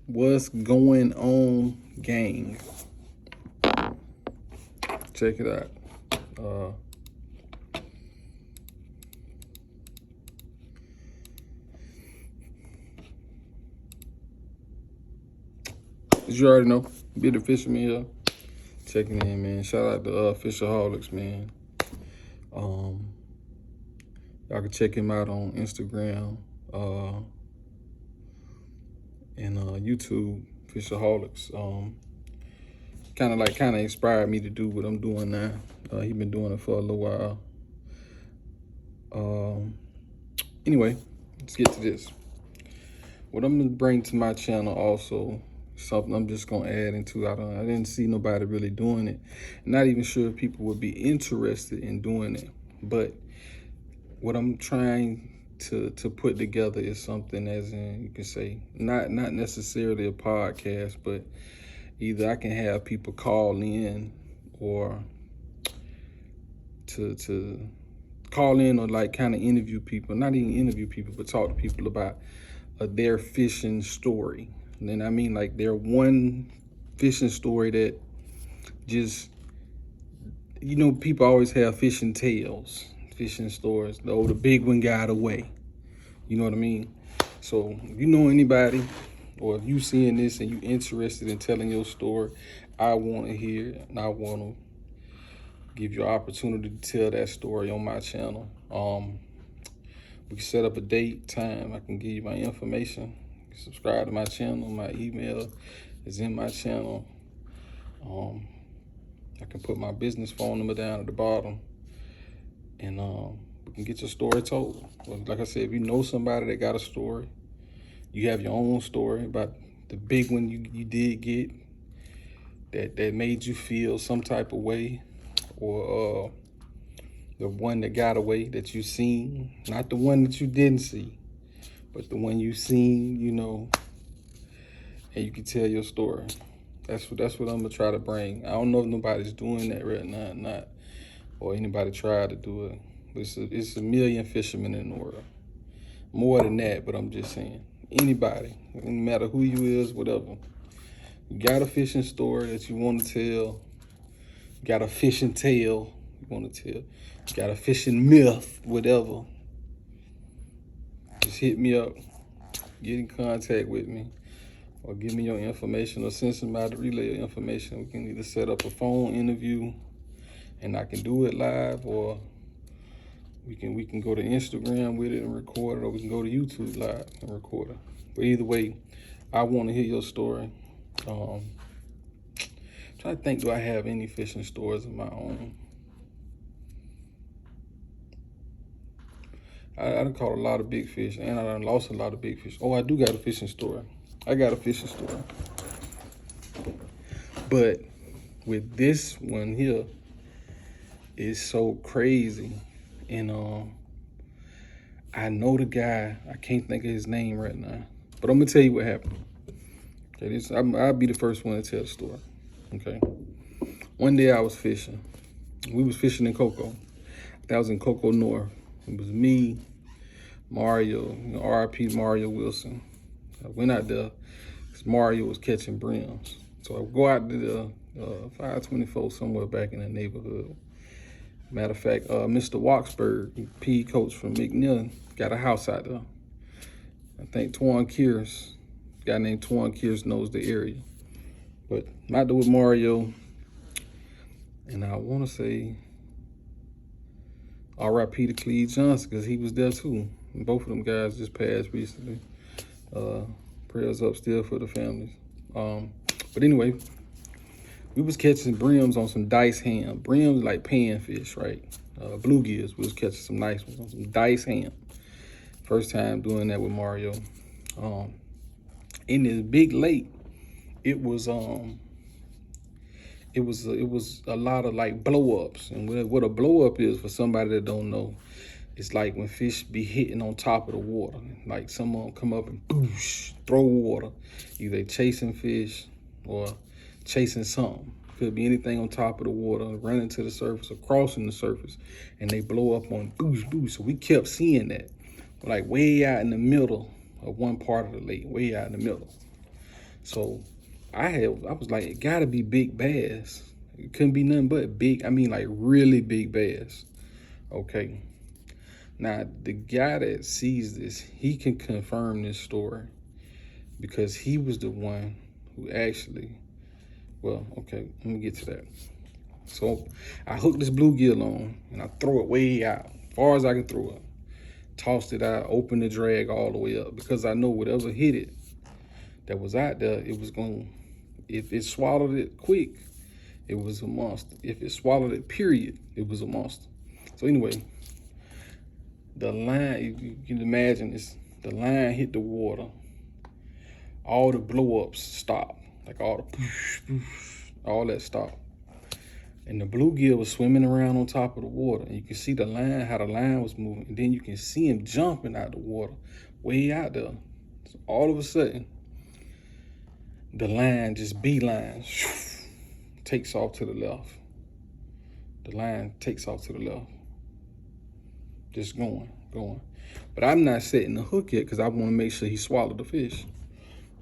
What's going on, gang? Check it out. As you already know, Bearded Fisherman here. Checking in, man. Shout out to Fisherholics, man. Y'all can check him out on Instagram and YouTube, Fisherholics. Kind of inspired me to do what I'm doing now. He been doing it for a little while. Anyway, let's get to this. What I'm gonna bring to my channel also, something I'm just gonna add into. I didn't see nobody really doing it. Not even sure if people would be interested in doing it. But what I'm trying to put together is something, as in, you can say, not necessarily a podcast, but either I can have people call in or to call in or like kind of interview people, not even interview people, but talk to people about their fishing story. And then I mean like their one fishing story that just, you know, people always have fishing tales, fishing stories. Oh, the big one got away. You know what I mean? So if you know anybody, or if you seeing this and you interested in telling your story, I want to hear it, and I want to give you an opportunity to tell that story on my channel. We can set up a date, time. I can give you my information. You can subscribe to my channel. My email is in my channel. I can put my business phone number down at the bottom, and we can get your story told. Like I said, if you know somebody that got a story, you have your own story about the big one you did get that made you feel some type of way, or the one that got away that you seen, not the one that you didn't see, but the one you seen, you know, and you can tell your story. That's what I'm gonna try to bring. I don't know if nobody's doing that right now or not, or anybody tried to do it. It's a million fishermen in the world. More than that, but I'm just saying, anybody, no matter who you is, whatever. You got a fishing story that you want to tell, you got a fishing tale you want to tell, you got a fishing myth, whatever, just hit me up, get in contact with me, or give me your information, or send somebody to relay your information. We can either set up a phone interview and I can do it live, or we can go to Instagram with it and record it, or we can go to YouTube live and record it. But either way, I want to hear your story. Trying to think, do I have any fishing stories of my own? I done caught a lot of big fish, and I done lost a lot of big fish. Oh, I do got a fishing story. I got a fishing story. But with this one here, it's so crazy. And I know the guy, I can't think of his name right now, but I'm gonna tell you what happened. Okay, I'll be the first one to tell the story. Okay. One day I was fishing. We was fishing in Cocoa. That was in Cocoa North. It was me, Mario, RIP Mario Wilson. I went out there because Mario was catching brims. So I go out to the 524 somewhere back in the neighborhood. Matter of fact, Mr. Waksberg, PE coach from McNeil, got a house out there. I think Twan Kears, a guy named Twan Kears, knows the area. But I'm out there with Mario, and I want to say RIP to Cleve Johnson, because he was there too. And both of them guys just passed recently. Prayers up still for the families. But anyway, we was catching brims on some dice ham. Brims like panfish, right? Bluegills, we was catching some nice ones on some dice ham. First time doing that with Mario. In this big lake, it was a lot of like blow ups. And what a blow up is, for somebody that don't know, it's like when fish be hitting on top of the water. Like someone come up and boosh, throw water, either chasing fish or chasing something. Could be anything on top of the water, running to the surface or crossing the surface, and they blow up on boosh, boosh. So we kept seeing that, like way out in the middle of one part of the lake, way out in the middle. So I was like, it gotta be big bass. It couldn't be nothing but big. I mean, like really big bass. Okay. Now the guy that sees this, he can confirm this story because he was the one who actually. Well, okay, let me get to that. So I hooked this bluegill on and I throw it way out, as far as I can throw it. Tossed it out, opened the drag all the way up because I know whatever hit it that was out there, it was going, if it swallowed it quick, it was a monster. If it swallowed it, period, it was a monster. So anyway, the line, you can imagine this, the line hit the water, all the blow-ups stopped, like all the poosh, poosh, all that stopped. And the bluegill was swimming around on top of the water. And you can see the line, how the line was moving. And then you can see him jumping out the water, way out there. So all of a sudden, the line just beelines, takes off to the left. The line takes off to the left. Just going. But I'm not setting the hook yet because I want to make sure he swallowed the fish.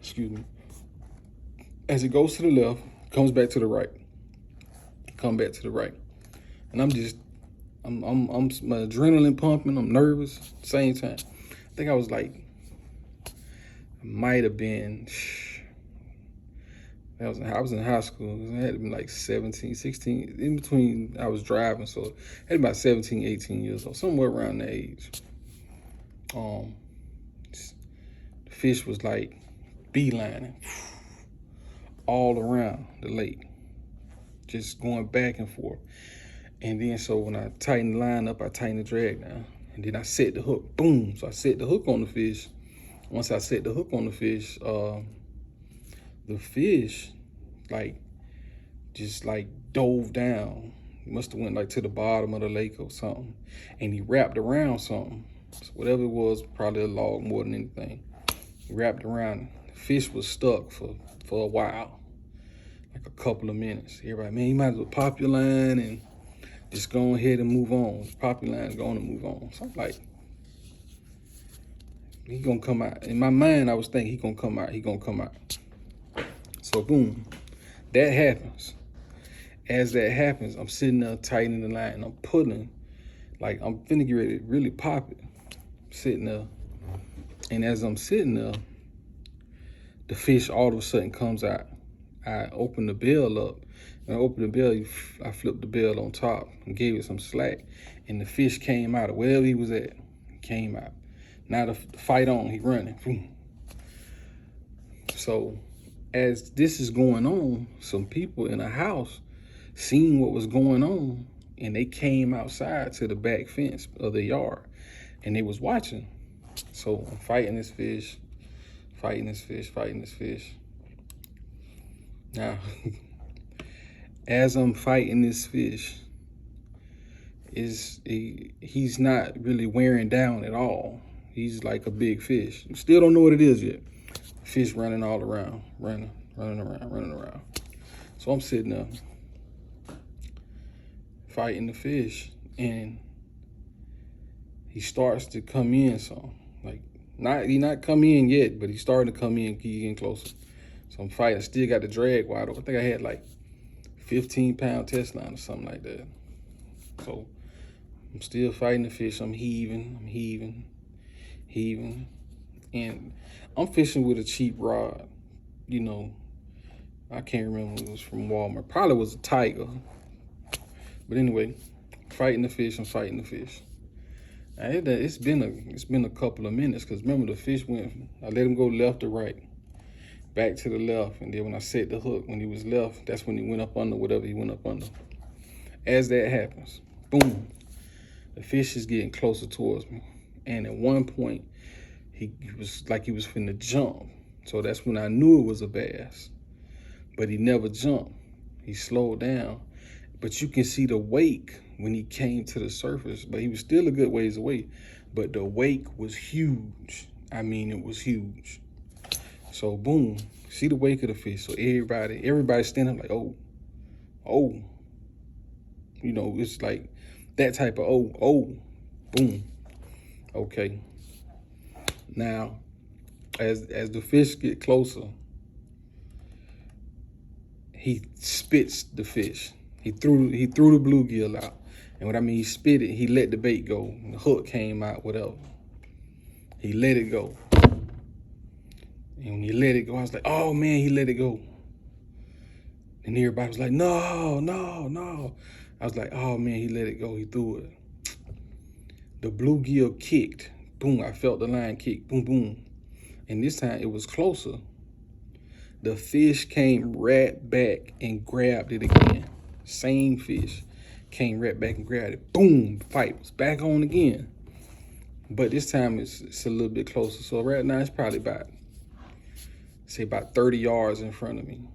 Excuse me. As it goes to the left, comes back to the right. Come back to the right. And I'm my adrenaline pumping, I'm nervous at the same time. I think I was like, might have been, I was in high school. I had been like 17, 16, in between I was driving, so I had about 17, 18 years old, somewhere around that age. The fish was like beelining all around the lake, just going back and forth. And then so when I tighten the line up, I tighten the drag down. And then I set the hook, boom. So I set the hook on the fish. Once I set the hook on the fish like just like dove down. He must have went like to the bottom of the lake or something. And he wrapped around something. So whatever it was, probably a log more than anything. He wrapped around. The fish was stuck for a while, like a couple of minutes. Everybody, man, you might as well pop your line and just go ahead and move on. Pop your line, go on and move on. So I'm like, he gonna come out. In my mind, I was thinking he gonna come out. So boom, that happens. As that happens, I'm sitting there tightening the line. I'm pulling, like I'm finna get ready to really pop it. I'm sitting there, and as I'm sitting there, the fish all of a sudden comes out. I open the bill up. When I opened the bill, I flipped the bill on top and gave it some slack. And the fish came out of wherever he was at. He came out. Now the fight on, he running. So as this is going on, some people in a house seen what was going on, and they came outside to the back fence of the yard, and they was watching. So I'm fighting this fish. Now, as I'm fighting this fish, he's not really wearing down at all. He's like a big fish. Still don't know what it is yet. Fish running all around, running around. So I'm sitting there fighting the fish, and he starts to come in some. Like, he not come in yet, but he's starting to come in, getting closer. So I'm fighting, still got the drag wide open. I think I had like 15-pound test line or something like that. So I'm still fighting the fish. I'm heaving. And I'm fishing with a cheap rod. You know, I can't remember if it was from Walmart. Probably was a Tiger. But anyway, I'm fighting the fish. Now, it's been a couple of minutes, because remember the fish I let him go left to right, back to the left, and then when I set the hook, when he was left, that's when he went up under whatever he went up under. As that happens, boom, the fish is getting closer towards me, and at one point, he was like he was finna jump. So that's when I knew it was a bass, but he never jumped. He slowed down, but you can see the wake when he came to the surface, but he was still a good ways away, but the wake was huge. I mean, it was huge. So boom, see the wake of the fish. So everybody standing like, oh. You know, it's like that type of oh, boom. Okay. Now, as the fish get closer, he spits the fish. He threw the bluegill out. And what I mean, he spit it, he let the bait go. And the hook came out, whatever. He let it go. And when he let it go, I was like, oh man, he let it go. And everybody was like, no, no, no. I was like, oh man, he let it go, he threw it. The bluegill kicked. Boom, I felt the line kick, boom, boom. And this time it was closer. The fish came right back and grabbed it again. Same fish. Came right back and grabbed it. Boom, the fight was back on again. But this time it's a little bit closer. So right now it's probably about, say about 30 yards in front of me.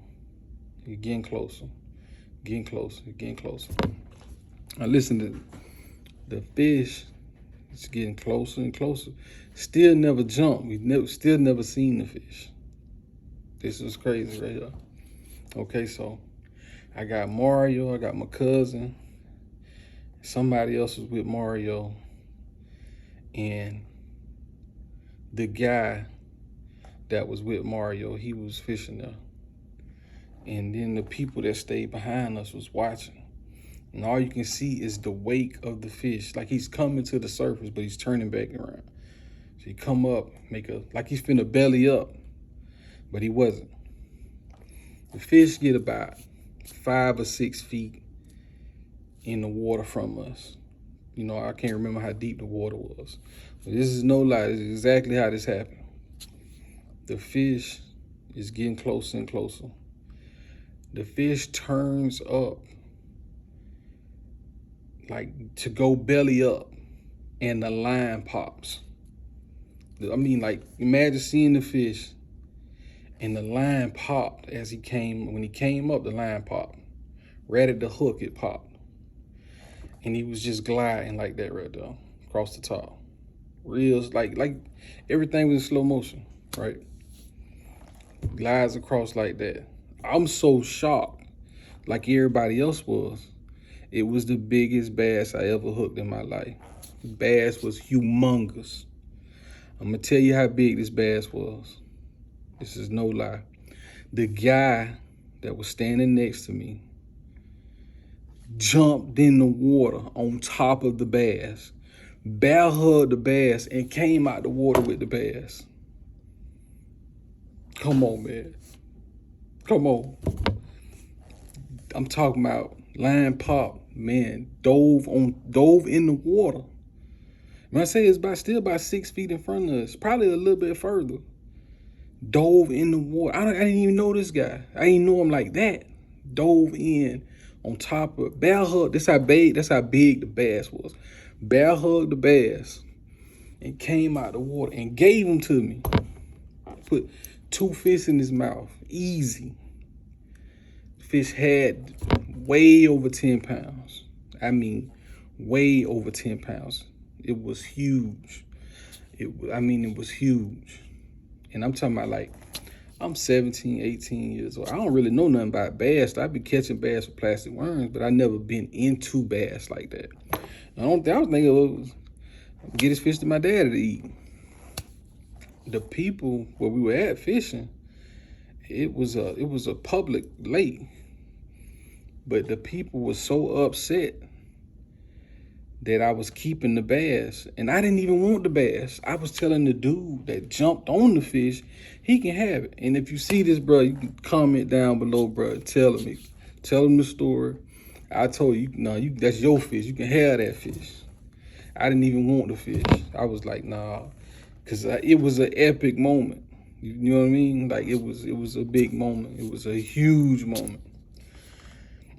You're getting closer, getting closer, getting closer. Now listen to the fish. It's getting closer and closer. Still never jumped. Still never seen the fish. This is crazy right here. Okay, so I got Mario, I got my cousin. Somebody else was with Mario. And the guy that was with Mario, he was fishing there. And then the people that stayed behind us was watching. And all you can see is the wake of the fish. Like he's coming to the surface, but he's turning back around. So he come up, like he's finna belly up, but he wasn't. The fish get about 5 or 6 feet in the water from us. You know, I can't remember how deep the water was. But this is no lie, this is exactly how this happened. The fish is getting closer and closer. The fish turns up, like to go belly up, and the line pops. I mean, like, imagine seeing the fish and the line popped as he came. When he came up, the line popped. Right at the hook, it popped. And he was just gliding like that right there, across the top. Real, like everything was in slow motion, right? Glides across like that. I'm so shocked, like everybody else was. It was the biggest bass I ever hooked in my life. The bass was humongous. I'm gonna tell you how big this bass was. This is no lie. The guy that was standing next to me jumped in the water on top of the bass, bear hugged the bass, and came out the water with the bass. Come on, man. Come on. I'm talking about line pop, man, dove in the water. When I say it's still about 6 feet in front of us, probably a little bit further. Dove in the water. I didn't even know this guy. I didn't know him like that. Dove in on top of bear hug. That's how big the bass was. Bear hugged the bass and came out the water and gave him to me. Put 2 fish in his mouth. Easy. Fish had way over 10 pounds. I mean, way over 10 pounds. It was huge. It was huge. And I'm talking about, like, I'm 17, 18 years old. I don't really know nothing about bass. I've been catching bass with plastic worms, but I never been into bass like that. I was thinking it was get this fish to my daddy to eat. The people where we were at fishing, it was a public lake. But the people were so upset that I was keeping the bass, and I didn't even want the bass. I was telling the dude that jumped on the fish, he can have it. And if you see this, bro, you can comment down below, bro, tell him the story. I told you, no, that's your fish. You can have that fish. I didn't even want the fish. I was like, nah, because it was an epic moment. You know what I mean? Like, it was a big moment. It was a huge moment.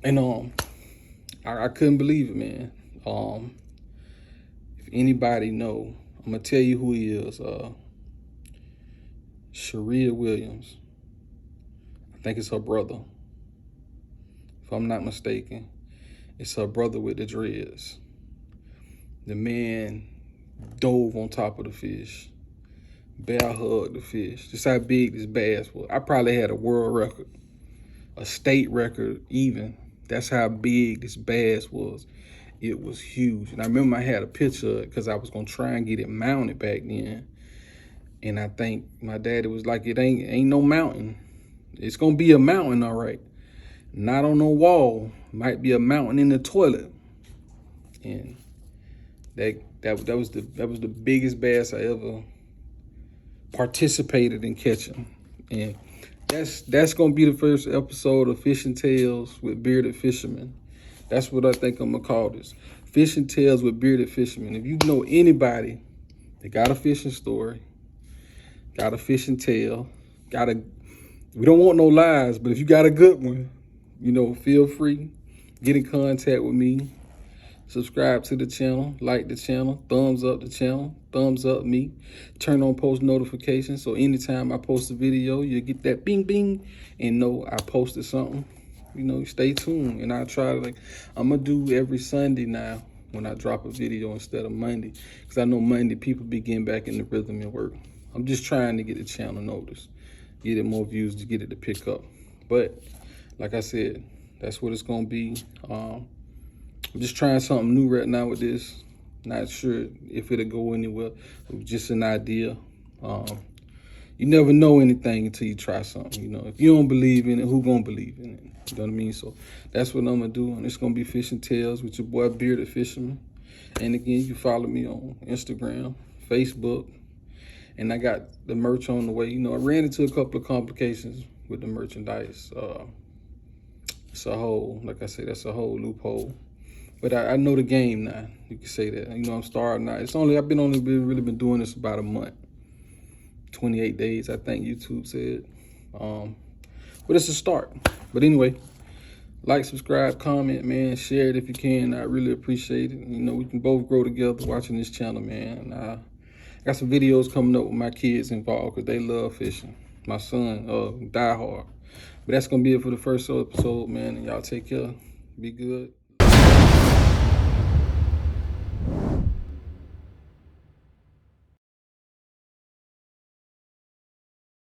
And I couldn't believe it, man. If anybody know, I'm gonna tell you who he is. Sharia Williams. I think it's her brother. If I'm not mistaken, it's her brother with the dreads. The man dove on top of the fish, bear hugged the fish. Just how big this bass was. I probably had a world record, a state record even. That's how big this bass was. It was huge. And I remember I had a picture of it because I was going to try and get it mounted back then. And I think my daddy was like, it ain't no mountain. It's going to be a mountain, all right. not on no wall. Might be a mountain in the toilet. And that was the biggest bass I ever participated in catching. And that's gonna be the first episode of Fishing Tales with Bearded Fisherman. That's what I think I'm gonna call this. Fishing Tales with Bearded Fisherman. If you know anybody that got a fishing story, got a fishing tale, we don't want no lies, but if you got a good one, you know, feel free, get in contact with me. Subscribe to the channel, like the channel, thumbs up the channel, thumbs up me, turn on post notifications so anytime I post a video, you'll get that bing bing and know I posted something. You know, stay tuned. And I try to, I'm gonna do every Sunday now when I drop a video instead of Monday, because I know Monday people be getting back in the rhythm and work. I'm just trying to get the channel noticed, get it more views, to get it to pick up. But like I said, that's what it's gonna be. I'm just trying something new right now with this. Not sure if it'll go anywhere. It was just an idea. You never know anything until you try something. You know, if you don't believe in it, who gonna believe in it? You know what I mean? So that's what I'm gonna do. And it's gonna be Fishing Tales with your boy Bearded Fisherman. And again, you can follow me on Instagram, Facebook, and I got the merch on the way. You know, I ran into a couple of complications with the merchandise. It's a whole, like I said, that's a whole loophole. But I know the game now. You can say that. You know, I'm starting now. I've only really been doing this about a month. 28 days, I think YouTube said. But it's a start. But anyway, like, subscribe, comment, man. Share it if you can. I really appreciate it. You know, we can both grow together watching this channel, man. I got some videos coming up with my kids involved because they love fishing. My son, die hard. But that's going to be it for the first episode, man. And y'all take care. Be good.